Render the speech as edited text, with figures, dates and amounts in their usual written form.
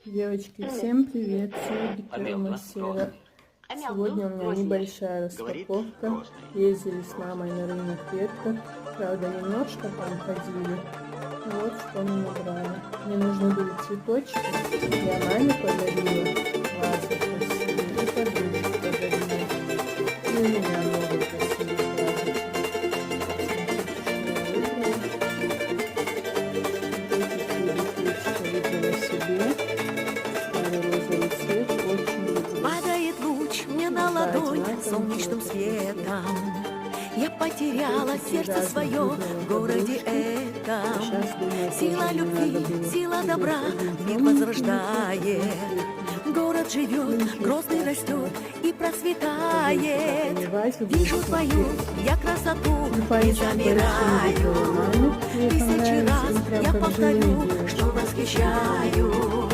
Девочки, всем привет! Сегодня Масера. Сегодня у меня небольшая распаковка. Ездили с мамой на рынок ветка. Правда, немножко там ходили. Вот что мы набрали. Мне нужны были цветочки. Я маме подарила. Вазу красивую. И подружке подарила. И у меня много красивых вазочек. Падает луч мне на ладонь солнечным светом. Я потеряла сердце свое в городе этом. Сила любви, сила добра мир возрождает. Город живет, грозный растет и процветает. Вижу твою я красоту и замираю. Тысячи раз я повторю, что восхищаюсь.